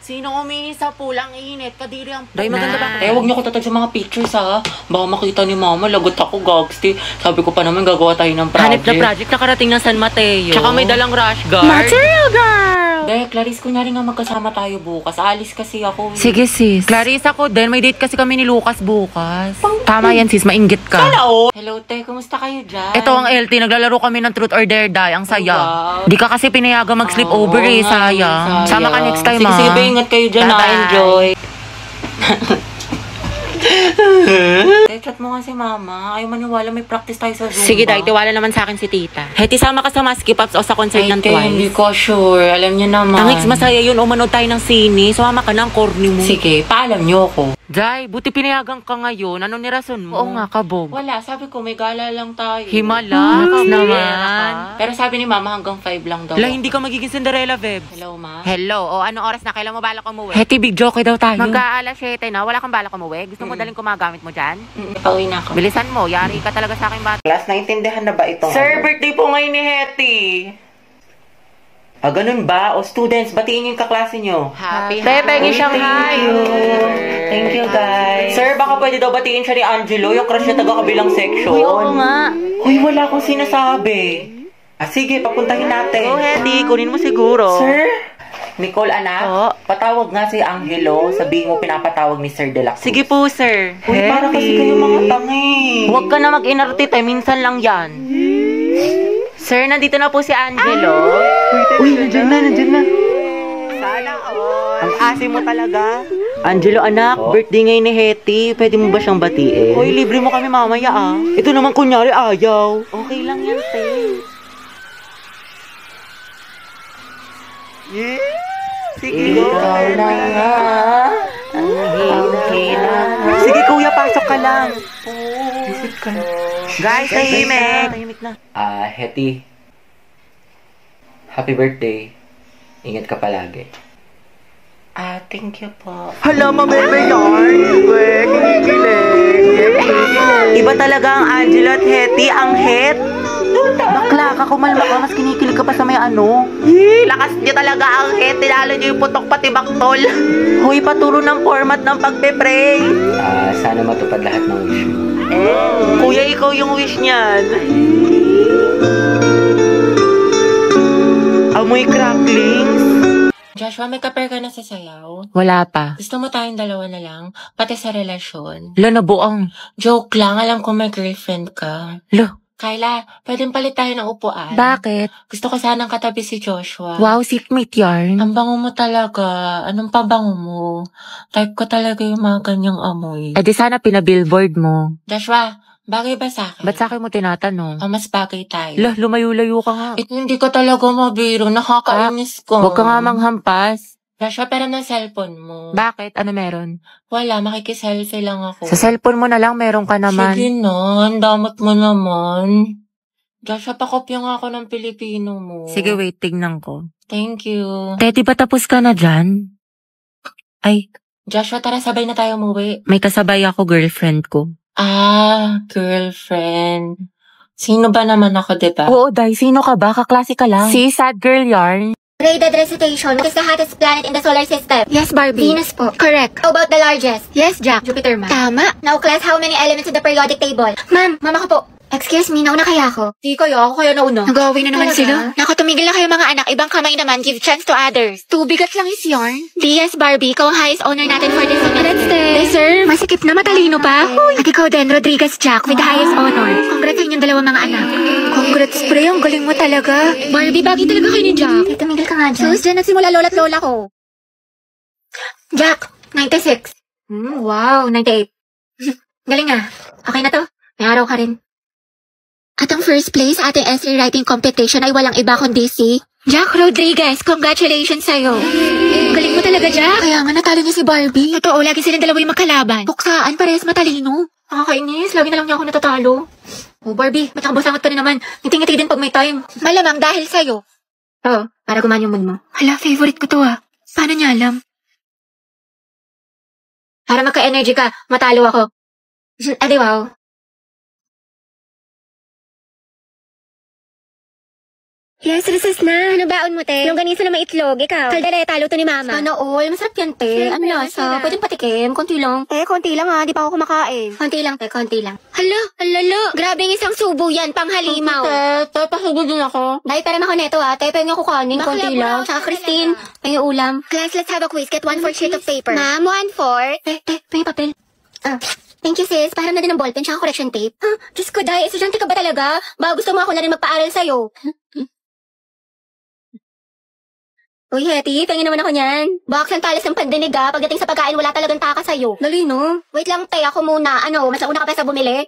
Sino umihi sa pulang init? Kadiri ang Day, maganda ba? huwag niyo ko tatag sa mga pictures, ha? Baka makita ni mama, lagot ako, gagsti. Sabi ko pa naman, gagawa tayo ng project. Hanip na project, nakarating ng San Mateo. Tsaka may dalang rush guard. Material girl! Day, Clarice, kunyari nga magkasama tayo bukas. Alis kasi ako. Sige, sis. Clarice, ako din. May date kasi kami ni Lucas bukas. Tama yan, sis. Mainggit ka. Hello, te. Kumusta kayo dyan? Ito ang LT. Naglalaro kami ng Truth or Dare, Day. Ang saya. Wow. Di ka kasi pinayaga mag-sleep over eh. Sayang. Sama ka next time, Sige, sige, ingat kayo dyan. Na-enjoy. Chat mo nga si mama. Ayaw maniwala, may practice tayo sa Zumba. Sige, Day. Tiwala naman sa akin si tita. Heti, sama ka sa Maski Pops o sa concert ng Twice. Hindi ko sure. Alam niyo naman. Ang masaya yun. Umanood tayo ng sine. Sumama ka ng corny mo. Sige, paalam niyo ako. Day, buti pinayagan ka ngayon. Anong nirason mo? Oo nga, kabog. Wala, sabi ko may gala lang tayo. Himala. Naman. Pero sabi ni mama hanggang 5 lang daw. Wala, hindi ka magiging Cinderella, Beb. Hello, ma. Hello. O, anong oras na? Kailan mo balak umuwi? Heti, big joke daw tayo. Magka-alas 7 na. Wala kang balak umuwi? Gusto mo daling kumagamit mo dyan? Pauwi na ako. Bilisan mo. Yari ka talaga sa akin, bata. Class, naintindihan na ba itong Sir, birthday po ngayon ni Hetty. Ah, ganun ba? O students, batiin yung kaklase nyo. Happy Pengi siyang hi. Thank you, guys. Sir, baka pwede daw batiin siya ni Angelo, yung crush niya taga-kabilang section. Uy, oo nga. Uy, wala akong sinasabi. Ah, sige, papuntahin natin. Oh, Hetty, kunin mo siguro. Sir? Nicole, anak, patawag nga si Angelo. Sabihin mo pinapatawag ni Sir De La Cruz. Sige po, sir. Uy, para kasi kayo mga tangi. Huwag ka na mag-inarte, minsan lang yan. Sir, nandito na po si Angelo. Uy, nandiyan na. Sana all. Ang asim mo talaga. Angelo, anak, birthday ngayon ni Hetty. Pwede mo ba siyang batiin? Hoy, libre mo kami mamaya ah. Ito naman kunyari ayaw. Okay lang yan, te. Sige, Ikaw na nga. ang hina. Sige, kuya, pasok ka lang. Isip ka. Guys, tahimik na. Hetty. Happy birthday. Ingat ka palagi. Thank you po. Hala, mabebe yarn. Iba talaga ang Angelo at Hetty, ang het. Bakla ka, kumalma ka, mas kinikilig ka pa sa may ano. Lakas niyo talaga ang het, tinalo niyo yung putok pati baktol. Hoy, paturo ng format ng pagpe-pray. Sana matupad lahat ng wish mo. Kuya, ikaw yung wish niyan. Amoy cracklings. Joshua, may kaper ka na sa sayaw? Wala pa. Gusto mo tayong dalawa na lang? Pati sa relasyon? Lo, nabuang. Joke lang, alam ko may girlfriend ka. Lo. Kyla, pwedeng palit tayo ng upuan. Bakit? Gusto ko sanang katabi si Joshua. Wow, seatmate yarn. Ang bango mo talaga. Anong pabango mo? Type ko talaga yung mga ganyang amoy. Eh di sana pinabillboard mo. Joshua, bagay ba sa akin? Ba't sa akin mo tinatanong? Mas bagay tayo. Lah, lumayo-layo ka nga. Ito hindi ko talaga mabiro. Nakakainis ko. Huwag ka nga manghampas. Joshua, pero ng cellphone mo. Bakit? Ano meron? Wala, makikiselfie lang ako. Sa cellphone mo na lang, meron ka naman. Sige na, ang damot mo naman. Joshua, pakopya nga ako ng Pilipino mo. Sige, wait, tignan ko. Thank you. Teti, ba tapos ka na dyan? Ay, Joshua, tara sabay na tayo umuwi. may kasabay ako, girlfriend ko. Girlfriend. Sino ba naman ako, diba? Oo, Day, sino ka ba? Kaklase ka lang. Si Sad Girl Yarn. Graded recitation. What is the hottest planet in the solar system? Yes, Barbie. Venus po. Correct. How about the largest? Yes, Jack. Jupiter, ma'am. Tama. Now, class, how many elements in the periodic table? Ma'am, mama ko po. Excuse me, nauna kaya ako? Di kayo, ako kaya nauna. Nag-away na naman Talaga? sila. Naku, tumigil na kayo mga anak. Ibang kamay naman. Give chance to others. Tubigat lang is yarn. DS, Barbie. Ikaw ang highest honor natin for this semester. Let's deserve. Masikip na, matalino pa. At ikaw din, Rodriguez Jack, with the highest honor. Congrats sa inyong dalawang mga anak. Congrats, pre. Ang galing mo talaga. Barbie, bagay talaga kayo ni Jack. Tumigil ka nga dyan. Sus, dyan nagsimula lola't lola ko. Jack, 96. Wow, 98. Galing ah. Okay na to. May araw ka rin. At ang first place sa ating essay writing competition ay walang iba kundi si Jack Rodriguez. Congratulations sa'yo. Galing mo talaga, Jack. Kaya nga natalo niya si Barbie. Totoo, lagi silang dalawa yung magkalaban. Buksaan, parehas matalino. Nakakainis, lagi na lang niya ako natatalo. Oh, Barbie, matakabasangat ka rin naman. Ngiti-ngiti din pag may time. Malamang dahil sa'yo. Oo, para gumaan yung mood mo. Hala, favorite ko to ah. Paano niya alam? Para magka-energy ka, matalo ako. Adi wow. Yes, recess na. Ano baon mo, te? Longganisa na may itlog, ikaw. Kaldereta, luto ni mama. Sana all. Masarap yan, te. Ano lasa? Pwedeng patikim. Konti lang. Konti lang ha. Di pa ako kumakain. Konti lang, te. Konti lang. Hala. Grabe yung isang subo yan. Panghalimaw. Te, pasubo din ako. Dahil pera ako neto ha. Te, pengen ako kanin. Konti lang. Tsaka Christine, pengen ulam. Class, let's have a quiz. Get 1/4 sheet of paper. Ma'am, 1/4. Te, pengen papel. Thank you, sis. Param na din ng ballpen tsaka correction tape. Diyos ko, Day. Estudyante ka ba talaga? Ba, gusto mo ako na rin magpaaral sa'yo. Uy, Hetty, pengin naman ako niyan. Box ang talas ng pandinig pagdating sa pagkain, wala talagang taka sa'yo. Dali, no? Wait lang, te, ako muna. Ano, mas nauna ka pa sa bumili?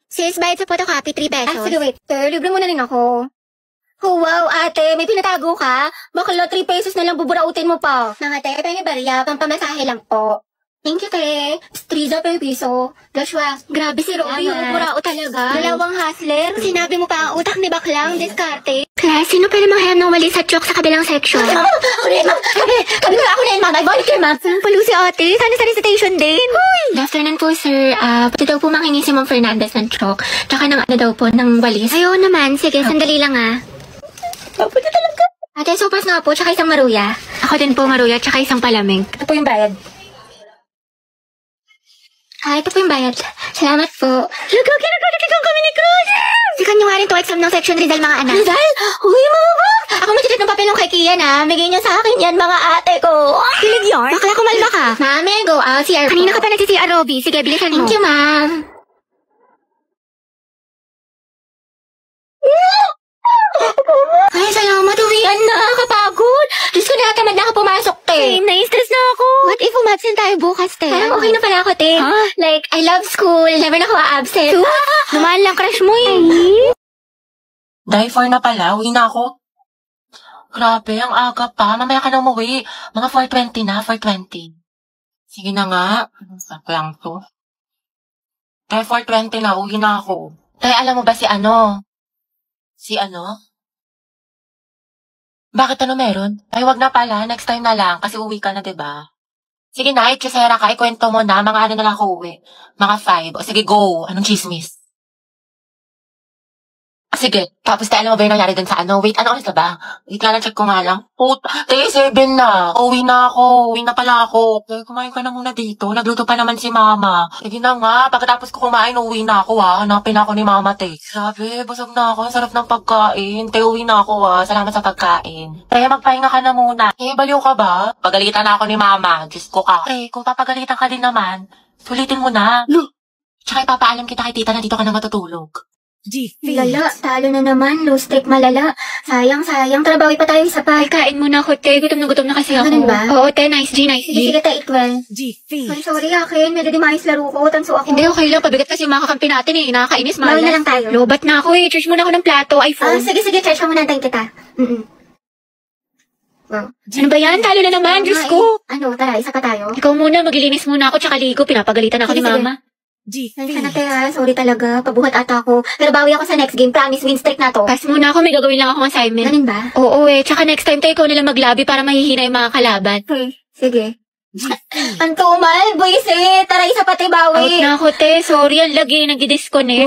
Sis, bayad sa photocopy, 3 pesos. Sige, wait. Te, libre mo na rin ako. Oh, wow, ate, may pinatago ka? Bakla, 3 pesos na lang buburautin mo pa. Mga te, pengin barya, pampamasahe lang po. Thank you, te. Striza pa yung piso. Joshua, grabe si Robby, yung burao talaga. Dalawang hustler. Sinabi mo pa ang utak ni baklang, diskarte. Class, sino pala manghayam ng wali sa chok sa kabilang section? Kami nga ako na yun, ma'am. I volunteer, ma'am. Saan palo si ate? Sana sa recitation din. Good afternoon po, sir. Pati daw po mangingi si Ma'am Fernandez ng chok. Tsaka ng ano daw po, ng walis. Ayaw naman. Sige, sandali lang Pwede talaga. Ate, sopas nga po, tsaka isang maruya. Ako din po maruya, tsaka isang palamig. Ito po yung bayad. Ito po yung bayad. Salamat po. Nagkakilagkakikang kami ni Cruz! Sikan nyo nga rin to exam ng section Rizal, mga anak. Rizal? Uy, mga ba? Ako matitip ng papel ng kay Kian, Bigay niya sa akin yan, mga ate ko. Kilig yarn? Bakla kumalma ka. Mami, go out. CR po. Kanina ka pa nagsi-CR, Robby. Sige, bilisan mo. Thank you, ma'am. Ay, salamat. Uwian na. Kapagod. Diyos ko, nakatamad na ako pumasok, te. Same, na-stress na ako. What if umabsent tayo bukas, te? Parang okay na pala ako, te. Like, I love school. Never na ako absent. Naman lang, crush mo Dahil 4 na pala, uwi na ako. Grabe, ang aga pa. Mamaya ka na umuwi. Mga 4:20 na, 4:20. Sige na nga. Saan lang to? Dahil 4:20 na, uwi na ako. Dahil alam mo ba si ano? Si ano? Bakit ano meron? Ay, wag na pala. Next time na lang. Kasi uwi ka na, diba? Sige na, itchesera ka. Ikwento mo na. Mga ano na lang ako uwi. Mga 5. O sige, go. Anong chismis? Sige. Tapos alam mo ba yung nangyari dun sa ano? Wait, ano oras na ba? Wait nga lang, check ko nga lang. Tayo 7 na. Uwi na ako. Uwi na pala ako. Okay, kumain ka na muna dito. Nagluto pa naman si mama. Sige na nga. Pagkatapos ko kumain, uwi na ako Hanapin ako ni mama, te. Grabe, busog na ako. Sarap ng pagkain. Te, uwi na ako Salamat sa pagkain. Te, magpahinga ka na muna. Baliw ka ba? Pagalitan na ako ni mama. Diyos ko ka. Te, kung papagalitan ka din naman, sulitin mo na. Tsaka ipapaalam kita kay tita na dito ka na matutulog. Lala, talo na naman. Low stake malala. Sayang. Trabawi pa tayo isa pa. Kain muna ako, te. Gutom na kasi ako. Ganun ba? Oo, te. Nice G. Sige, te. Equal. Sorry, akin. Medyo di maayos laro ko. Tanso ako. Hindi, okay lang. Pabigat kasi yung mga kakampi natin Nakakainis, malas. Lawin na lang tayo. Lobat na ako Charge muna ako ng plato. iPhone. Sige. Charge ka muna. Antayin kita. Wow. Ano ba yan? Talo na naman. Diyos ko. Ano, tara. Isa pa tayo. Ikaw muna. Maglilinis muna ako. Tsaka ligo. Pinapagalitan ako ni mama. Sana te sorry talaga. Pabuhat ata ako. Pero bawi ako sa next game. Promise, win streak na to. Pass muna ako. May gagawin lang akong assignment. Ganun ba? Oo Tsaka next time tayo ikaw nalang maglabi para mahihina yung mga kalaban. Sige. Ang tumal, buwisit. Tara, isa pati bawi. Out na ako, te. Sorry, ang lagi. Nag-disconnect.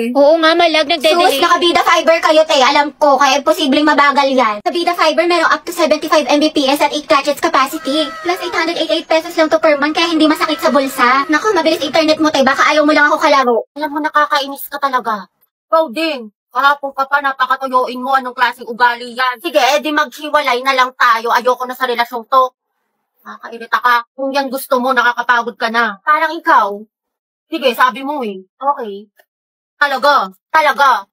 Oo nga, malag. Nagde-delay. Sus, nakabida fiber kayo, te. Alam ko, kaya posibleng mabagal yan. Sa Bida Fiber, meron up to 75 Mbps at 8 gadgets capacity. Plus 888 pesos lang to per month, kaya hindi masakit sa bulsa. Naku, mabilis internet mo, te. Baka ayaw mo lang ako kalaro. Alam mo, nakakainis ka talaga. Ikaw din. Kahapon ka pa, napakatuyoin mo. Anong klaseng ugali yan? Sige, di maghiwalay na lang tayo. Ayoko na sa relasyong to. Nakakairita ka. Kung yan gusto mo, nakakapagod ka na. Parang ikaw. Sige, sabi mo Okay. Talaga. Happy.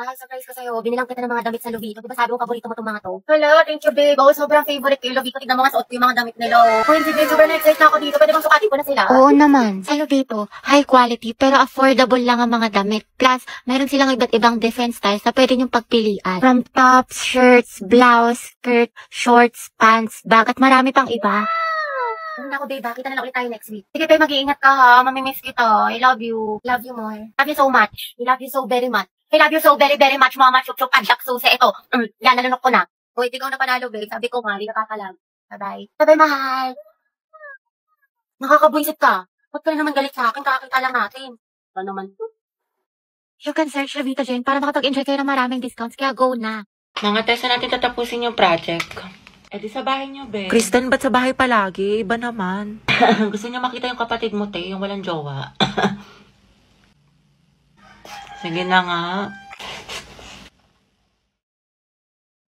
Surprise ko sa'yo. Binilang kita ng mga damit sa Lovito. Diba sabi mo, paborito mo itong mga to? Hello, thank you, babe. Sobrang favorite ko yung Lovito. Tignan mo nga suot ko yung mga damit nila. Kung hindi, babe, sobrang excited na ako dito. Pwede bang sukatin ko na sila? Oo naman. Sa Lovito, high quality pero affordable lang ang mga damit. Plus, meron silang iba't ibang different styles na pwede niyong pagpilian. From tops, shirts, blouse, skirt, shorts, pants, bag, at marami pang iba. Ako, babe, kita na lang ulit tayo next week. Sige, babe, mag-iingat ka ha. Mamimiss kita. I love you. Love you more. Love you so much. I love you so very much. I love you so very, very much, mama. Chup-chup, adyak, susi. Ito, yan, nalunok ko na. Hoy, ikaw na panalo, babe. Sabi ko nga, hindi nakakalag. Bye-bye. Bye-bye, mahal. Nakakabwisit ka. Ba't ka na naman galit sa akin? Kakakita lang natin. Ba naman? You can search Revita Jen para makapag-enjoy kayo ng maraming discounts. Kaya go na. Mga test na natin tatapusin yung project. Eh di sa bahay niyo, be. Kristen, ba't sa bahay palagi? Iba naman. Gusto niyo makita yung kapatid mo, te, yung walang jowa. Sige na nga.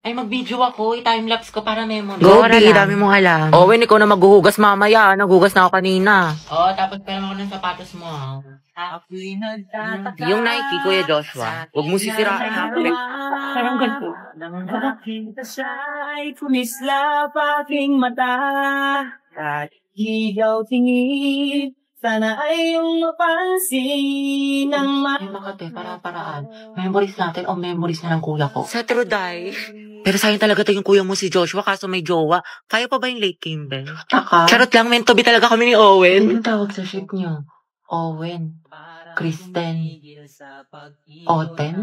Ay, mag-video ako. I-timelapse ko para memory. Go, di, dami mong alam. Owen, ikaw na maghuhugas mamaya. Naghugas na ako kanina. Oo, tapos pera mo ng sapatos mo, ha? Yung Nike, Kuya Joshua. Huwag mo sisirain. Parang ganito. Nakakita siya'y kumislap aking mata at higaw tingin. Sana ay iyong mapansin ang Ay, makate, para-paraan. Memories natin o memories na ng kuya ko. Sa Truday. Pero sayang talaga to yung kuya mo si Joshua kaso may jowa. Kaya pa ba yung late Kimber? Tsaka, Charot lang, meant to be talaga kami ni Owen. anong tawag sa ship niyo? Owen. Kristen. Oten?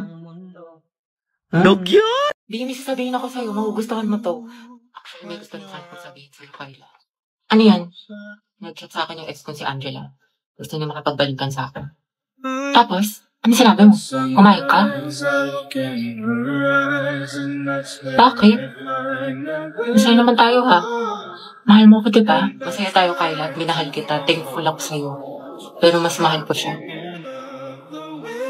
No cute! Di, may sasabihin ako sa'yo. Magugustuhan mo to. Actually, may gusto rin ko sabihin sa'yo, Kyla. Ano yan? Nag-chat sa akin yung ex ko si Angela. Gusto niya makipagbalikan sa akin. Tapos, ano sinabi mo? Kumayag ka? Bakit? Masaya naman tayo, ha? Mahal mo ko, diba? Masaya tayo, Kyla. At minahal kita. Thankful ako sa'yo. Pero mas mahal ko siya.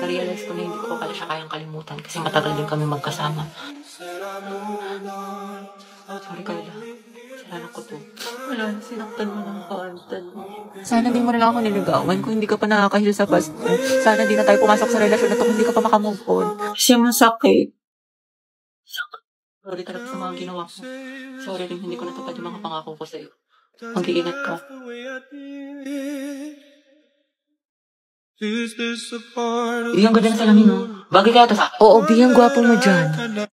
Na-realize ko na hindi ko pala siya kayang kalimutan kasi matagal din kami magkasama. Sorry, Kyla. Salamat ko to. Wala, sinaktan mo ng kaantan mo. Sana di mo na lang ako niligawan kung hindi ka pa nakakahil sa past mo. Sana di na tayo pumasok sa relasyon na to kung hindi ka pa makamove on. Kasi masakit. Sorry talaga sa mga ginawa ko. Sorry rin, hindi ko natupad yung mga pangako ko sa'yo. Mag-iingat ka. Yung ganda na salamin, no? Bagay kaya to sa... Oo, biyang gwapo mo dyan.